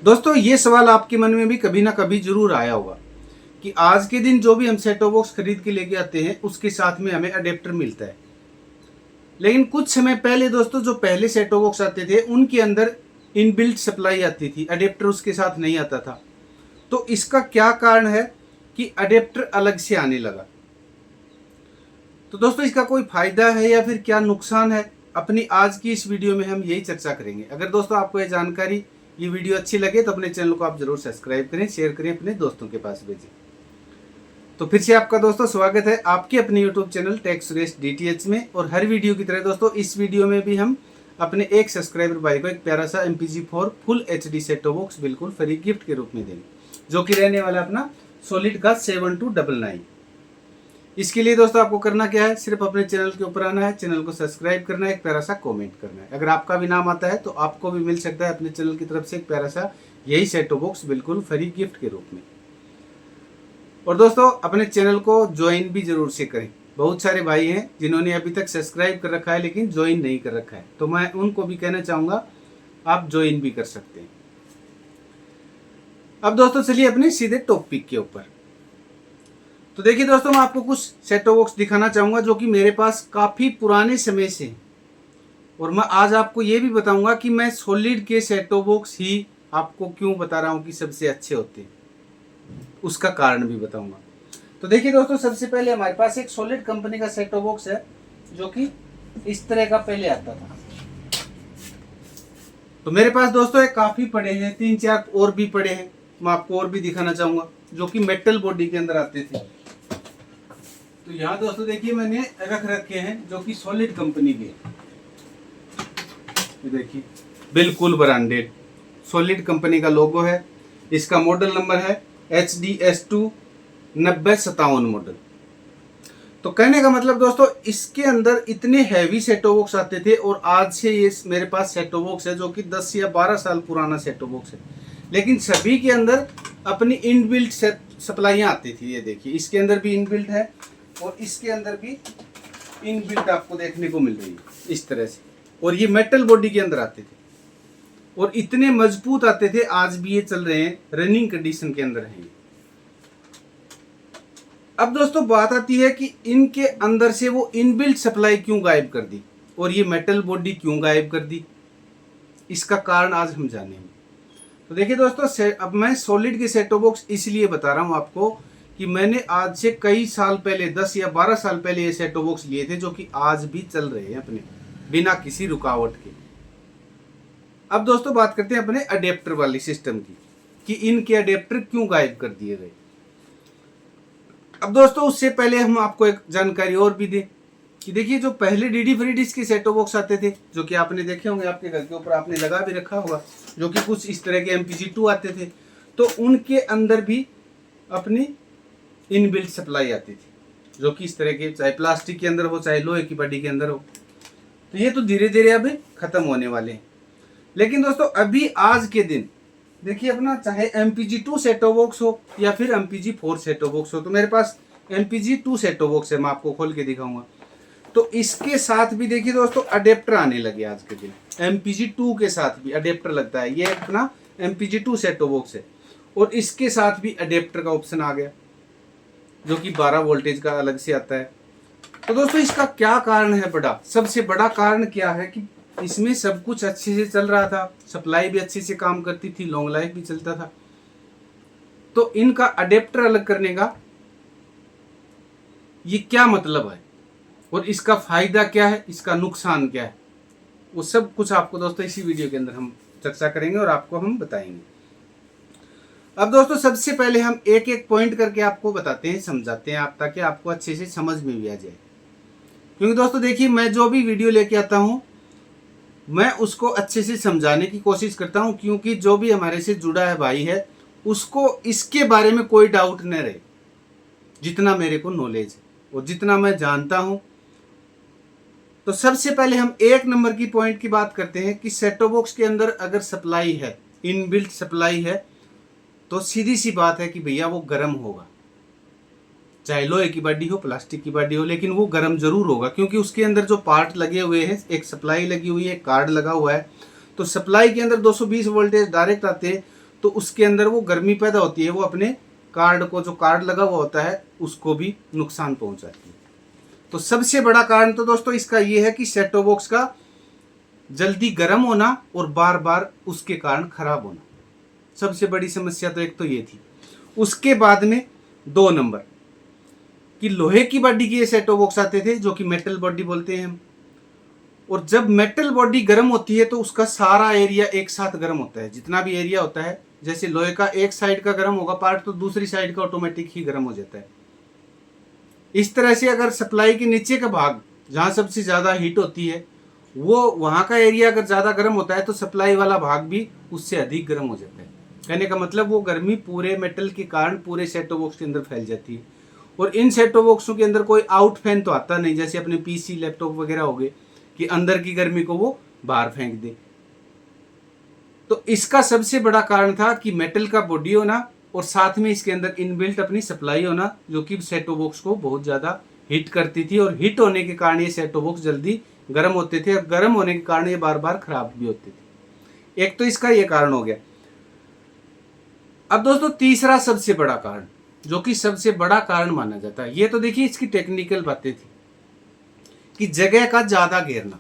दोस्तों ये सवाल आपके मन में भी कभी ना कभी जरूर आया होगा कि आज के दिन जो भी हम सेट टॉप बॉक्स खरीद के लेके आते हैं उसके साथ में हमें अडेप्टर मिलता है। लेकिन कुछ समय पहले दोस्तों जो पहले सेट टॉप बॉक्स आते थे उनके अंदर इनबिल्ट सप्लाई आती थी, अडेप्टर उसके साथ नहीं आता था। तो इसका क्या कारण है कि अडेप्टर अलग से आने लगा। तो दोस्तों इसका कोई फायदा है या फिर क्या नुकसान है, अपनी आज की इस वीडियो में हम यही चर्चा करेंगे। अगर दोस्तों आपको ये जानकारी, ये वीडियो अच्छी लगे तो अपने चैनल को आप जरूर सब्सक्राइब करें, शेयर करें, अपने दोस्तों के पास भेजें। तो फिर से आपका दोस्तों स्वागत है आपके अपने YouTube channel Tech Suresh DTH में। और हर वीडियो की तरह दोस्तों इस वीडियो में भी हम अपने एक सब्सक्राइबर भाई को एक प्यारा सा MPG4 full HD set top box बिल्कुल फ्री गिफ्ट के रूप में देंगे, जो कि रहने वाला अपना सॉलिड का 7299। इसके लिए दोस्तों आपको करना क्या है, सिर्फ अपने चैनल के ऊपर आना है, चैनल को सब्सक्राइब करना है, एक प्यारा सा कमेंट करना है। अगर आपका भी नाम आता है तो आपको भी मिल सकता है अपने चैनल की तरफ से एक प्यारा सा यही सेट टॉप बॉक्स बिल्कुल फ्री गिफ्ट के रूप में। और दोस्तों अपने चैनल को ज्वाइन भी जरूर से करें। बहुत सारे भाई हैं जिन्होंने अभी तक सब्सक्राइब कर रखा है लेकिन ज्वाइन नहीं कर रखा है, तो मैं उनको भी कहना चाहूँगा आप ज्वाइन भी कर सकते हैं। अब दोस्तों चलिए अपने सीधे टॉपिक के ऊपर। तो देखिए दोस्तों मैं आपको कुछ सेट टॉप बॉक्स दिखाना चाहूँगा जो कि मेरे पास काफ़ी पुराने समय से, और मैं आज आपको ये भी बताऊँगा कि मैं सॉलिड के सेट टॉप बॉक्स ही आपको क्यों बता रहा हूँ कि सबसे अच्छे होते हैं, उसका कारण भी बताऊँगा। तो देखिए दोस्तों सबसे पहले हमारे पास एक सॉलिड कंपनी का सेट टॉप बॉक्स है जो कि इस तरह का पहले आता था। तो मेरे पास दोस्तों ये काफ़ी पड़े हैं, 3-4 और भी पड़े हैं, मैं आपको और भी दिखाना चाहूँगा जो कि मेटल बॉडी के अंदर आते थे। तो यहाँ दोस्तों देखिए मैंने रख रखे हैं जो कि सॉलिड कंपनी के, देखिए बिल्कुल ब्रांडेड सॉलिड कंपनी का लोगो है। इसका मॉडल नंबर है HDS2 9057 मॉडल। तो कहने का मतलब दोस्तों इसके अंदर इतने हैवी सेट टॉप बॉक्स आते थे, और आज से ये मेरे पास सेट टॉप बॉक्स है जो कि 10 या 12 साल पुराना सेट टॉप बॉक्स है, लेकिन सभी के अंदर अपनी इनबिल्ट सप्लाइयाँ आती थी। ये देखिए इसके अंदर भी इनबिल्ट है और इसके अंदर भी इनबिल्ट आपको देखने को मिल रही है इस तरह से, और ये मेटल बॉडी के अंदर आते थे और इतने मजबूत आते थे, आज भी ये चल रहे हैं, रनिंग कंडीशन के अंदर है। अब दोस्तों बात आती है कि इनके अंदर से वो इनबिल्ट सप्लाई क्यों गायब कर दी और ये मेटल बॉडी क्यों गायब कर दी, इसका कारण आज हम जानेंगे। तो देखिए दोस्तों अब मैं सॉलिड के सेट टॉप बॉक्स इसलिए बता रहा हूँ आपको कि मैंने आज से कई साल पहले 10 या 12 साल पहले ये सेट टॉप बॉक्स लिए थे जो कि आज भी चल रहे हैं अपने बिना किसी रुकावट के। अब दोस्तों बात करते हैं अपने अडेप्टर वाली सिस्टम की कि इनके अडेप्टर क्यों गायब कर दिए गए। अब दोस्तों उससे पहले हम आपको एक जानकारी और भी दें कि देखिए जो पहले DD फ्री डिश के सेट टॉप बॉक्स आते थे जो कि आपने देखे होंगे, आपके घर के ऊपर आपने लगा भी रखा होगा, जो कि कुछ इस तरह के MPG2 आते थे, तो उनके अंदर भी अपनी इनबिल्ट सप्लाई आती थी जो कि इस तरह के, चाहे प्लास्टिक के अंदर हो चाहे लोहे की बॉडी के अंदर हो। तो ये तो धीरे धीरे अब खत्म होने वाले हैं। लेकिन दोस्तों अभी आज के दिन देखिए अपना चाहे MPG2 सेट टॉप बॉक्स हो या फिर MPG4 सेट टॉप बॉक्स हो, तो मेरे पास MPG2 सेट टॉप बॉक्स है, मैं आपको खोल के दिखाऊंगा। तो इसके साथ भी देखिए दोस्तों अडेप्टर आने लगे आज के दिन, MPG2 के साथ भी अडेप्टर लगता है। ये अपना MPG2 सेट टॉप बॉक्स है और इसके साथ भी अडेप्टर का ऑप्शन आ गया जो कि 12 वोल्टेज का अलग से आता है। तो दोस्तों इसका क्या कारण है, बड़ा सबसे बड़ा कारण क्या है कि इसमें सब कुछ अच्छे से चल रहा था, सप्लाई भी अच्छे से काम करती थी, लॉन्ग लाइफ भी चलता था। तो इनका अडेप्टर अलग करने का ये क्या मतलब है और इसका फायदा क्या है, इसका नुकसान क्या है, वो सब कुछ आपको दोस्तों इसी वीडियो के अंदर हम चर्चा करेंगे और आपको हम बताएंगे। अब दोस्तों सबसे पहले हम एक एक पॉइंट करके आपको बताते हैं, समझाते हैं आप, ताकि आपको अच्छे से समझ में भी आ जाए। क्योंकि दोस्तों देखिए मैं जो भी वीडियो लेके आता हूँ मैं उसको अच्छे से समझाने की कोशिश करता हूँ, क्योंकि जो भी हमारे से जुड़ा है भाई है उसको इसके बारे में कोई डाउट न रहे, जितना मेरे को नॉलेज है और जितना मैं जानता हूँ। तो सबसे पहले हम 1 नंबर की पॉइंट की बात करते हैं कि सेट टॉप बॉक्स के अंदर अगर सप्लाई है, इनबिल्ट सप्लाई है, तो सीधी सी बात है कि भैया वो गर्म होगा, चाहे लोहे की बॉडी हो प्लास्टिक की बॉडी हो, लेकिन वो गर्म जरूर होगा, क्योंकि उसके अंदर जो पार्ट लगे हुए हैं, एक सप्लाई लगी हुई है, कार्ड लगा हुआ है। तो सप्लाई के अंदर 220 वोल्टेज डायरेक्ट आते हैं, तो उसके अंदर वो गर्मी पैदा होती है, वो अपने कार्ड को, जो कार्ड लगा हुआ होता है, उसको भी नुकसान पहुंचाती है। तो सबसे बड़ा कारण तो दोस्तों इसका ये है कि सेट टॉप बॉक्स का जल्दी गर्म होना और बार बार उसके कारण खराब होना, सबसे बड़ी समस्या तो एक तो ये थी। उसके बाद में 2 नंबर कि लोहे की बॉडी के ये सेट टॉप बॉक्स आते थे, जो कि मेटल बॉडी बोलते हैं हम। और जब मेटल बॉडी गर्म होती है तो उसका सारा एरिया एक साथ गर्म होता है, जितना भी एरिया होता है। जैसे लोहे का एक साइड का गर्म होगा पार्ट, तो दूसरी साइड का ऑटोमेटिक ही गर्म हो जाता है। इस तरह से अगर सप्लाई के नीचे का भाग, जहां सबसे ज्यादा हीट होती है, वो वहां का एरिया अगर ज्यादा गर्म होता है तो सप्लाई वाला भाग भी उससे अधिक गर्म हो जाता है। कहने का मतलब वो गर्मी पूरे मेटल के कारण पूरे सेट टॉप बॉक्स के अंदर फैल जाती है। और इन सेट टॉप बॉक्सों के अंदर कोई आउट फैन तो आता नहीं, जैसे अपने पीसी लैपटॉप वगैरह हो गए कि अंदर की गर्मी को वो बाहर फेंक दे। तो इसका सबसे बड़ा कारण था कि मेटल का बॉडी होना और साथ में इसके अंदर इनबिल्ट अपनी सप्लाई होना, जो कि सेट टॉप बॉक्स को बहुत ज्यादा हिट करती थी। और हिट होने के कारण ये सेट टॉप बॉक्स जल्दी गर्म होते थे, और गर्म होने के कारण ये बार बार खराब भी होते थे। एक तो इसका ये कारण हो गया। अब दोस्तों तीसरा सबसे बड़ा कारण, जो कि सबसे बड़ा कारण माना जाता है, ये तो देखिए इसकी टेक्निकल बातें थी कि जगह का ज्यादा घेरना।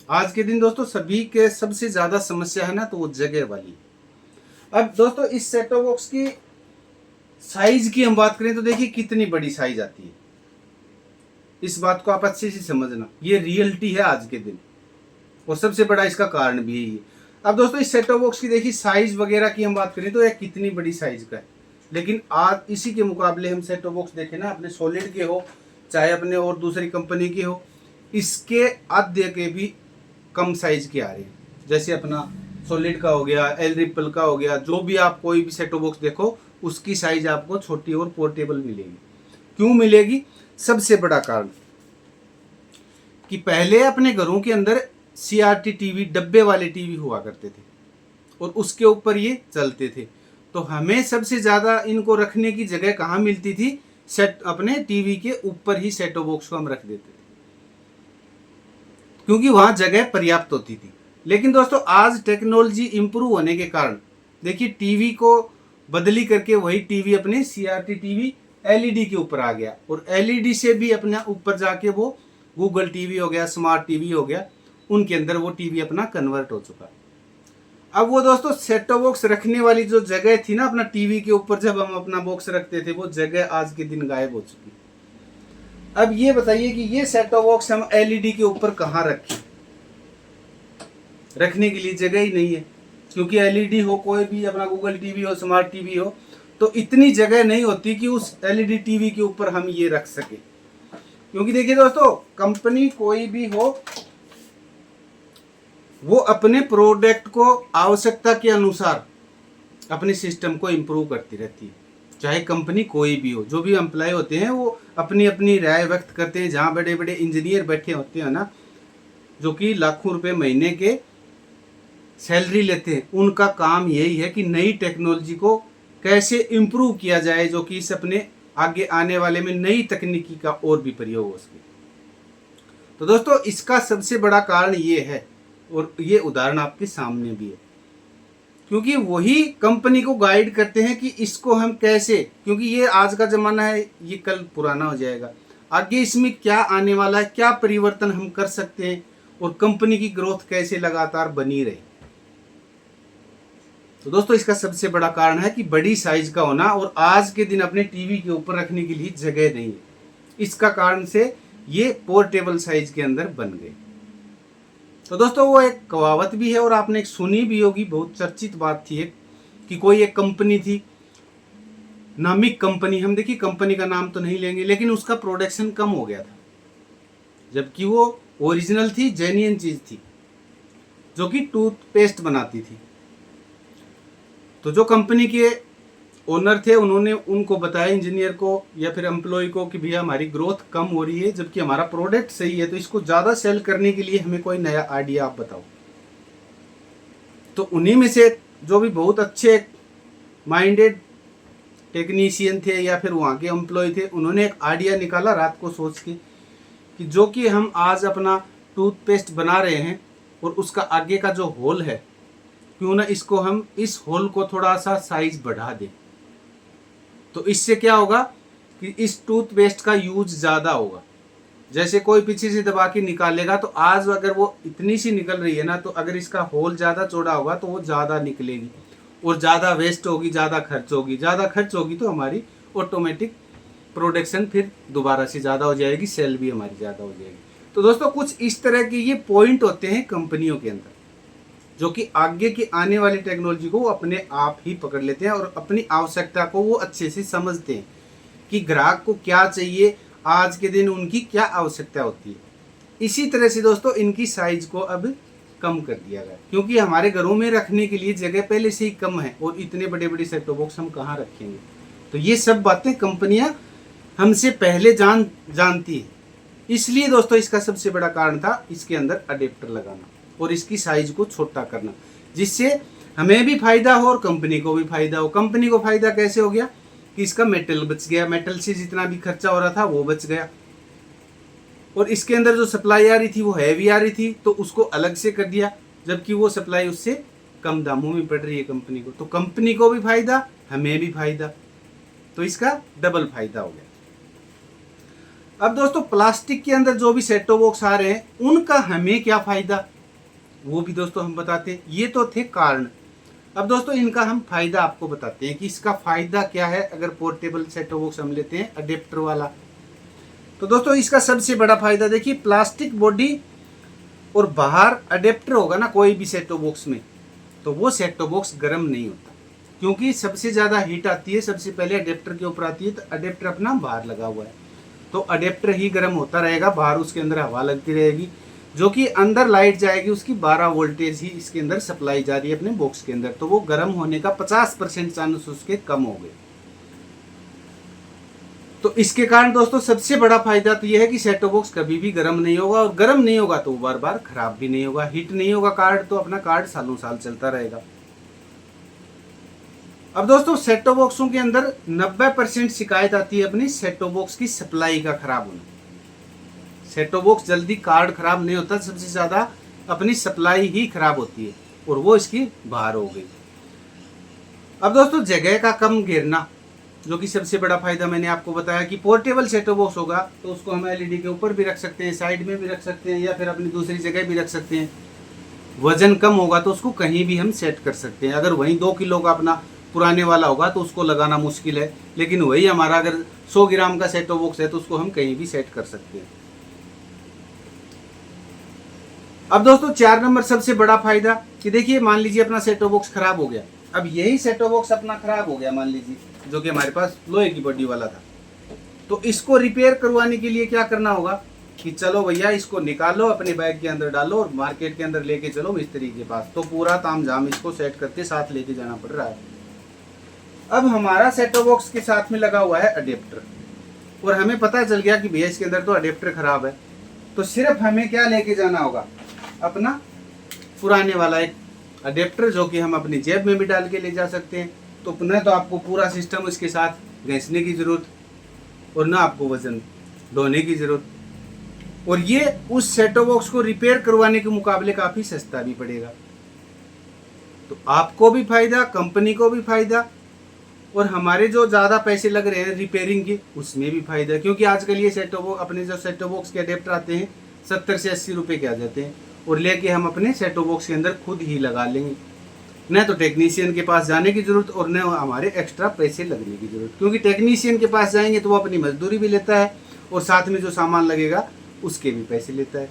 आज के दिन दोस्तों सभी के सबसे ज्यादा समस्या है ना, तो वो जगह वाली। अब दोस्तों इस सेट टॉप बॉक्स की साइज की हम बात करें तो देखिए कितनी बड़ी साइज आती है। इस बात को आप अच्छे से समझना, ये रियलिटी है आज के दिन, और सबसे बड़ा इसका कारण भी है ये। अब दोस्तों इस सेट टॉप बॉक्स की देखिए साइज वगैरह की हम बात करें तो यह कितनी बड़ी साइज का है। लेकिन आज इसी के मुकाबले हम सेट टॉप बॉक्स देखें ना, अपने सॉलिड के हो चाहे अपने और दूसरी कंपनी के हो, इसके आधे के भी कम साइज के आ रहे हैं। जैसे अपना सॉलिड का हो गया, एल रिपल का हो गया, जो भी आप कोई भी सेट टॉप बॉक्स देखो उसकी साइज आपको छोटी और पोर्टेबल मिलेगी। क्यों मिलेगी? सबसे बड़ा कारण कि पहले अपने घरों के अंदर CRT टीवी, डब्बे वाले टीवी हुआ करते थे और उसके ऊपर ये चलते थे। तो हमें सबसे ज्यादा इनको रखने की जगह कहाँ मिलती थी? सेट अपने टीवी के ऊपर ही सेट टॉप बॉक्स को हम रख देते थे, क्योंकि वहां जगह पर्याप्त होती थी। लेकिन दोस्तों आज टेक्नोलॉजी इंप्रूव होने के कारण देखिए टीवी को बदली करके वही टीवी अपने CRT टीवी LED के ऊपर आ गया, और LED से भी अपने ऊपर जाके वो गूगल टीवी हो गया, स्मार्ट टीवी हो गया, उनके अंदर वो टीवी अपना कन्वर्ट हो चुका। अब वो दोस्तों सेट टॉप बॉक्स रखने वाली जो जगह थी ना अपना टीवी के ऊपर, जब हम अपना बॉक्स रखते थे, वो जगह आज के दिन गायब हो चुकी। अब ये बताइए कि ये सेट टॉप बॉक्स हम LED के ऊपर कहाँ रखें? रखने के लिए जगह ही नहीं है, क्योंकि LED हो, कोई भी अपना गूगल टीवी हो, स्मार्ट टीवी हो, तो इतनी जगह नहीं होती कि उस LED टीवी के ऊपर हम ये रख सके। क्योंकि देखिए दोस्तों, कंपनी कोई भी हो, वो अपने प्रोडक्ट को आवश्यकता के अनुसार अपने सिस्टम को इम्प्रूव करती रहती है। चाहे कंपनी कोई भी हो, जो भी एम्प्लॉय होते हैं वो अपनी अपनी राय व्यक्त करते हैं। जहाँ बड़े बड़े इंजीनियर बैठे होते हैं ना, जो कि लाखों रुपए महीने के सैलरी लेते हैं, उनका काम यही है कि नई टेक्नोलॉजी को कैसे इम्प्रूव किया जाए, जो कि इस अपने आगे आने वाले में नई तकनीकी का और भी प्रयोग हो सके। तो दोस्तों इसका सबसे बड़ा कारण ये है, और ये उदाहरण आपके सामने भी है, क्योंकि वही कंपनी को गाइड करते हैं कि इसको हम कैसे, क्योंकि ये आज का ज़माना है, ये कल पुराना हो जाएगा, आगे इसमें क्या आने वाला है, क्या परिवर्तन हम कर सकते हैं, और कंपनी की ग्रोथ कैसे लगातार बनी रहे। तो दोस्तों इसका सबसे बड़ा कारण है कि बड़ी साइज का होना, और आज के दिन अपने टीवी के ऊपर रखने के लिए जगह नहीं है। इसका कारण से ये पोर्टेबल साइज के अंदर बन गए। तो दोस्तों वो एक कहावत भी है, और आपने एक सुनी भी होगी, बहुत चर्चित बात थी एक, कि कोई एक कंपनी थी, नामिक कंपनी, हम देखिए कंपनी का नाम तो नहीं लेंगे, लेकिन उसका प्रोडक्शन कम हो गया था, जबकि वो ओरिजिनल थी, जेन्युइन चीज थी, जो कि टूथपेस्ट बनाती थी। तो जो कंपनी के ओनर थे, उन्होंने उनको बताया, इंजीनियर को या फिर एम्प्लॉय को, कि भैया हमारी ग्रोथ कम हो रही है, जबकि हमारा प्रोडक्ट सही है, तो इसको ज़्यादा सेल करने के लिए हमें कोई नया आइडिया आप बताओ। तो उन्हीं में से जो भी बहुत अच्छे माइंडेड टेक्नीशियन थे या फिर वहाँ के एम्प्लॉय थे, उन्होंने एक आइडिया निकाला रात को सोच के, कि जो कि हम आज अपना टूथपेस्ट बना रहे हैं और उसका आगे का जो होल है क्यों ना इसको हम इस होल को थोड़ा सा साइज बढ़ा दें। तो इससे क्या होगा कि इस टूथपेस्ट का यूज ज़्यादा होगा। जैसे कोई पीछे से दबा के निकालेगा तो आज अगर वो इतनी सी निकल रही है ना, तो अगर इसका होल ज़्यादा चौड़ा होगा तो वो ज़्यादा निकलेगी और ज़्यादा वेस्ट होगी, ज़्यादा खर्च होगी। ज़्यादा खर्च होगी तो हमारी ऑटोमेटिक प्रोडक्शन फिर दोबारा से ज़्यादा हो जाएगी, सेल भी हमारी ज़्यादा हो जाएगी। तो दोस्तों कुछ इस तरह के ये पॉइंट होते हैं कंपनियों के अंदर, जो कि आगे की आने वाली टेक्नोलॉजी को वो अपने आप ही पकड़ लेते हैं और अपनी आवश्यकता को वो अच्छे से समझते हैं कि ग्राहक को क्या चाहिए, आज के दिन उनकी क्या आवश्यकता होती है। इसी तरह से दोस्तों इनकी साइज को अब कम कर दिया गया, क्योंकि हमारे घरों में रखने के लिए जगह पहले से ही कम है और इतने बड़े बड़े सेट टॉप बॉक्स हम कहाँ रखेंगे। तो ये सब बातें कंपनियां हमसे पहले जानती है। इसलिए दोस्तों इसका सबसे बड़ा कारण था इसके अंदर अडेप्टर लगाना और इसकी साइज को छोटा करना, जिससे हमें भी फायदा हो और कंपनी को भी फायदा हो। कंपनी को फायदा कैसे हो गया कि इसका मेटल बच गया, मेटल से जितना भी खर्चा हो रहा था वो बच गया, और इसके अंदर जो सप्लाई आ रही थी वो हैवी आ रही थी तो उसको अलग से कर दिया, जबकि वो सप्लाई उससे कम दामों में पड़ रही है कंपनी को। तो कंपनी को भी फायदा, हमें भी फायदा, तो इसका डबल फायदा हो गया। अब दोस्तों प्लास्टिक के अंदर जो भी सेट टॉप बॉक्स आ रहे हैं उनका हमें क्या फायदा, वो भी दोस्तों हम बताते हैं। ये तो थे कारण। अब दोस्तों इनका हम फायदा आपको बताते हैं कि इसका फायदा क्या है अगर पोर्टेबल सेट टॉप बॉक्स हम लेते हैं अडेप्टर वाला। तो दोस्तों इसका सबसे बड़ा फायदा देखिए, प्लास्टिक बॉडी और बाहर अडेप्टर होगा ना कोई भी सेट टॉप बॉक्स में, तो वो सेट टॉप बॉक्स गर्म नहीं होता, क्योंकि सबसे ज़्यादा हीट आती है सबसे पहले अडेप्टर के ऊपर आती है। तो अडेप्टर अपना बाहर लगा हुआ है तो अडेप्टर ही गर्म होता रहेगा, बाहर उसके अंदर हवा लगती रहेगी, जो कि अंदर लाइट जाएगी उसकी 12 वोल्टेज ही इसके अंदर सप्लाई जा रही है अपने बॉक्स के अंदर, तो वो गर्म होने का 50% चांस उसके कम हो गए। तो इसके कारण दोस्तों सबसे बड़ा फायदा तो ये है कि सेट टॉप बॉक्स कभी भी गर्म नहीं होगा, और गर्म नहीं होगा तो वो बार बार खराब भी नहीं होगा। हीट नहीं होगा कार्ड तो अपना कार्ड सालों साल चलता रहेगा। अब दोस्तों सेट टॉप बॉक्सों के अंदर 90% शिकायत आती है अपनी सेट टॉप बॉक्स की सप्लाई का खराब होना। सेट टॉप बॉक्स जल्दी कार्ड खराब नहीं होता, सबसे ज्यादा अपनी सप्लाई ही खराब होती है, और वो इसकी बाहर हो गई। अब दोस्तों जगह का कम घेरना, जो कि सबसे बड़ा फायदा मैंने आपको बताया कि पोर्टेबल सेट टॉप बॉक्स होगा तो उसको हम एलईडी के ऊपर भी रख सकते हैं, साइड में भी रख सकते हैं, या फिर अपनी दूसरी जगह भी रख सकते हैं। वजन कम होगा तो उसको कहीं भी हम सेट कर सकते हैं। अगर वहीं 2 किलो का अपना पुराने वाला होगा तो उसको लगाना मुश्किल है, लेकिन वही हमारा अगर 100 ग्राम का सेट टॉप बॉक्स है तो उसको हम कहीं भी सेट कर सकते हैं। अब दोस्तों 4 नंबर सबसे बड़ा फायदा कि देखिए मान लीजिए अपना सेट टॉप बॉक्स खराब हो गया। अब यही सेट टॉप बॉक्स अपना खराब हो गया मान लीजिए, जो कि हमारे पास लोहे की बॉडी वाला था, तो इसको रिपेयर करवाने के लिए क्या करना होगा कि चलो भैया इसको निकालो अपने बैग के अंदर डालो और मार्केट के अंदर लेके चलो मिस्त्री के पास, तो पूरा तामझाम इसको सेट करके साथ लेके जाना पड़ रहा है। अब हमारा सेट टॉप बॉक्स के साथ में लगा हुआ है अडेप्टर, और हमें पता चल गया कि भैया इसके अंदर तो अडेप्टर खराब है, तो सिर्फ हमें क्या लेके जाना होगा, अपना पुराने वाला एक अडेप्टर, जो कि हम अपनी जेब में भी डाल के ले जा सकते हैं। तो न तो आपको पूरा सिस्टम इसके साथ घिसने की जरूरत और ना आपको वजन ढोने की जरूरत, और ये उस सेट टॉप बॉक्स को रिपेयर करवाने के मुकाबले काफ़ी सस्ता भी पड़ेगा। तो आपको भी फायदा, कंपनी को भी फायदा, और हमारे जो ज़्यादा पैसे लग रहे हैं रिपेयरिंग के उसमें भी फायदा, क्योंकि आजकल ये सेट टॉप बॉक्स अपने जो सेट टॉप बॉक्स के अडेप्टर आते हैं 70 से 80 रुपये के आ जाते हैं, और लेके हम अपने सेट टॉप बॉक्स के अंदर खुद ही लगा लेंगे, न तो टेक्नीशियन के पास जाने की ज़रूरत और न हमारे एक्स्ट्रा पैसे लगने की ज़रूरत, क्योंकि टेक्नीशियन के पास जाएंगे तो वो अपनी मजदूरी भी लेता है और साथ में जो सामान लगेगा उसके भी पैसे लेता है।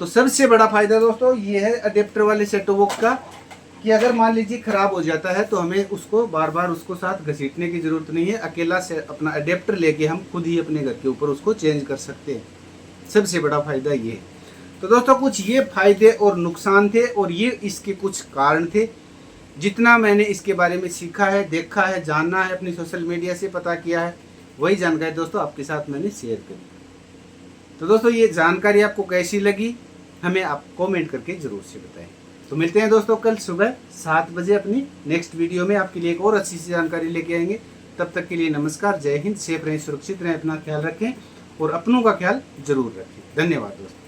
तो सबसे बड़ा फायदा दोस्तों ये है अडेप्टर वाले सेट टॉप बॉक्स का कि अगर मान लीजिए ख़राब हो जाता है तो हमें उसको बार बार उसको साथ घसीटने की ज़रूरत नहीं है, अकेला से अपना अडेप्टर लेके हम खुद ही अपने घर के ऊपर उसको चेंज कर सकते हैं। सबसे बड़ा फ़ायदा ये है। तो दोस्तों कुछ ये फ़ायदे और नुकसान थे, और ये इसके कुछ कारण थे। जितना मैंने इसके बारे में सीखा है, देखा है, जाना है, अपनी सोशल मीडिया से पता किया है, वही जानकारी दोस्तों आपके साथ मैंने शेयर करी। तो दोस्तों ये जानकारी आपको कैसी लगी हमें आप कमेंट करके ज़रूर से बताएं। तो मिलते हैं दोस्तों कल सुबह 7 बजे अपनी नेक्स्ट वीडियो में, आपके लिए एक और अच्छी सी जानकारी लेके आएंगे। तब तक के लिए नमस्कार, जय हिंद, सेफ रहें, सुरक्षित रहें, अपना ख्याल रखें और अपनों का ख्याल जरूर रखें। धन्यवाद दोस्तों।